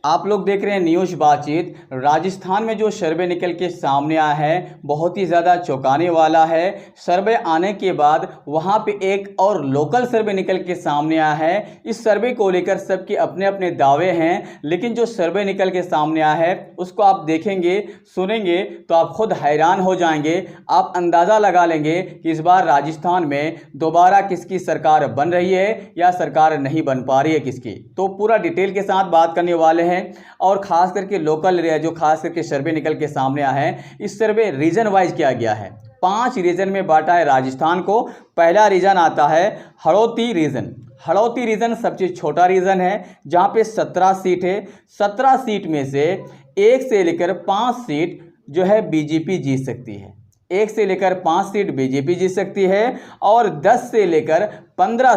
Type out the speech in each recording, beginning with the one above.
आप लोग देख रहे हैं न्यूज़ बातचीत। राजस्थान में जो सर्वे निकल के सामने आया है बहुत ही ज़्यादा चौंकाने वाला है। सर्वे आने के बाद वहाँ पे एक और लोकल सर्वे निकल के सामने आया है। इस सर्वे को लेकर सबके अपने अपने दावे हैं, लेकिन जो सर्वे निकल के सामने आया है उसको आप देखेंगे सुनेंगे तो आप खुद हैरान हो जाएंगे। आप अंदाज़ा लगा लेंगे कि इस बार राजस्थान में दोबारा किसकी सरकार बन रही है या सरकार नहीं बन पा रही है किसकी। तो पूरा डिटेल के साथ बात करने वाले हैं और खास करके लोकल जो खास करके सर्वे निकल के सामने आया है, इस सर्वे रीजन वाइज किया गया है। 5 रीजन में बांटा है राजस्थान को। पहला रीजन आता है हड़ौती रीजन। हड़ौती रीजन सबसे छोटा रीजन है जहां पे 17 सीट है। 17 सीट में से 1 से लेकर 5 सीट जो है बीजेपी जीत सकती है। 1 से लेकर 5 सीट बीजेपी जीत सकती है और 10 से लेकर 15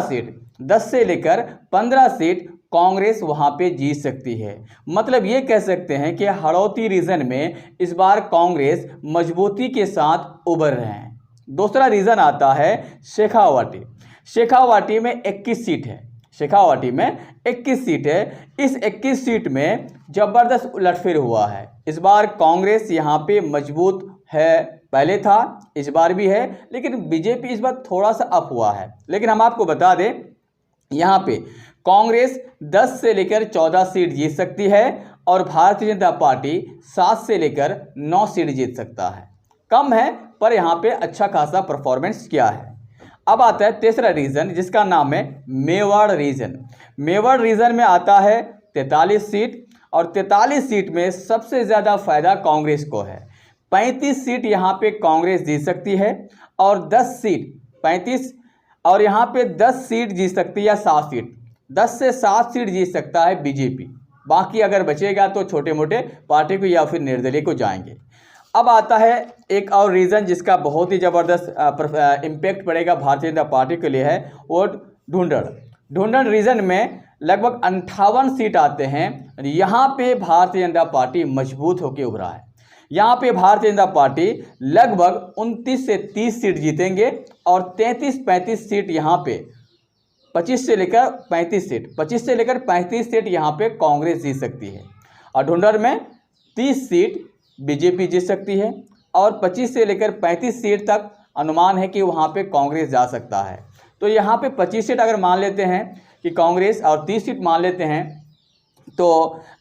सीट कांग्रेस वहां पे जीत सकती है। मतलब ये कह सकते हैं कि हड़ौती रीजन में इस बार कांग्रेस मजबूती के साथ उभर रहे हैं। दूसरा रीजन आता है शेखावाटी। शेखावाटी में 21 सीट है। शेखावाटी में 21 सीट है। इस 21 सीट में जबरदस्त उलटफेर हुआ है। इस बार कांग्रेस यहाँ पे मजबूत है, पहले था इस बार भी है, लेकिन बीजेपी इस बार थोड़ा सा अप हुआ है। लेकिन हम आपको बता दें यहाँ पे कांग्रेस 10 से लेकर 14 सीट जीत सकती है और भारतीय जनता पार्टी 7 से लेकर 9 सीट जीत सकता है। कम है पर यहाँ पे अच्छा खासा परफॉर्मेंस किया है। अब आता है तीसरा रीजन जिसका नाम है मेवाड़ रीजन। मेवाड़ रीजन में आता है 43 सीट और 43 सीट में सबसे ज़्यादा फायदा कांग्रेस को है। 35 सीट यहाँ पे कांग्रेस जीत सकती है और 10 सीट 35 और यहाँ पे 10 सीट जीत सकती है या 7 सीट 10 से 7 सीट जीत सकता है बीजेपी। बाकी अगर बचेगा तो छोटे मोटे पार्टी को या फिर निर्दलीय को जाएंगे। अब आता है एक और रीज़न जिसका बहुत ही ज़बरदस्त इम्पैक्ट पड़ेगा भारतीय जनता पार्टी के लिए है वो ढूंढन रीजन में लगभग 58 सीट आते हैं। यहाँ पे भारतीय जनता पार्टी मजबूत होकर उभरा है। यहाँ पे भारतीय जनता पार्टी लगभग 29 से 30 सीट जीतेंगे और 33-35 सीट यहाँ पे 25 से लेकर 35 सीट यहाँ पे कांग्रेस जीत सकती है और ढूंढर में 30 सीट बीजेपी जीत सकती है और 25 से लेकर 35 सीट तक अनुमान है कि वहाँ पे कांग्रेस जा सकता है। तो यहाँ पे 25 सीट अगर मान लेते हैं कि कांग्रेस और 30 सीट मान लेते हैं तो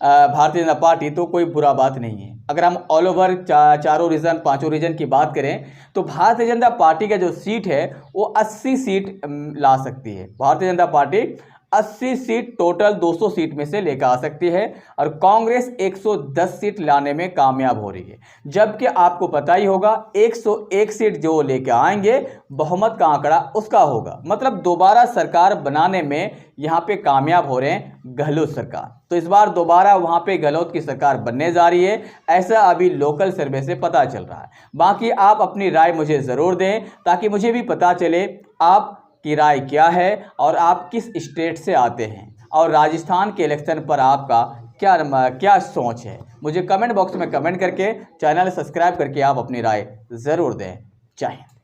भारतीय जनता पार्टी, तो कोई बुरा बात नहीं है। अगर हम ऑल ओवर चारों रीजन 5 रीजन की बात करें तो भारतीय जनता पार्टी का जो सीट है वो 80 सीट ला सकती है। Bharatiya Janata party 80 seat total 200 seat में से लेकर आ सकती है और कांग्रेस 110 सीट लाने में कामयाब हो रही है। जबकि आपको पता ही होगा 101 सीट जो लेकर आएंगे बहुमत का आंकड़ा उसका होगा। मतलब दोबारा सरकार बनाने में यहाँ पे कामयाब हो रहे हैं गहलोत सरकार। तो इस बार दोबारा वहाँ पे गहलोत की सरकार बनने जा रही है, ऐसा अभी लोकल सर्वे से पता चल रहा है। बाकी आप अपनी राय मुझे ज़रूर दें ताकि मुझे भी पता चले आप की राय क्या है और आप किस स्टेट से आते हैं और राजस्थान के इलेक्शन पर आपका क्या सोच है। मुझे कमेंट बॉक्स में कमेंट करके चैनल सब्सक्राइब करके आप अपनी राय ज़रूर दें। जय हिंद।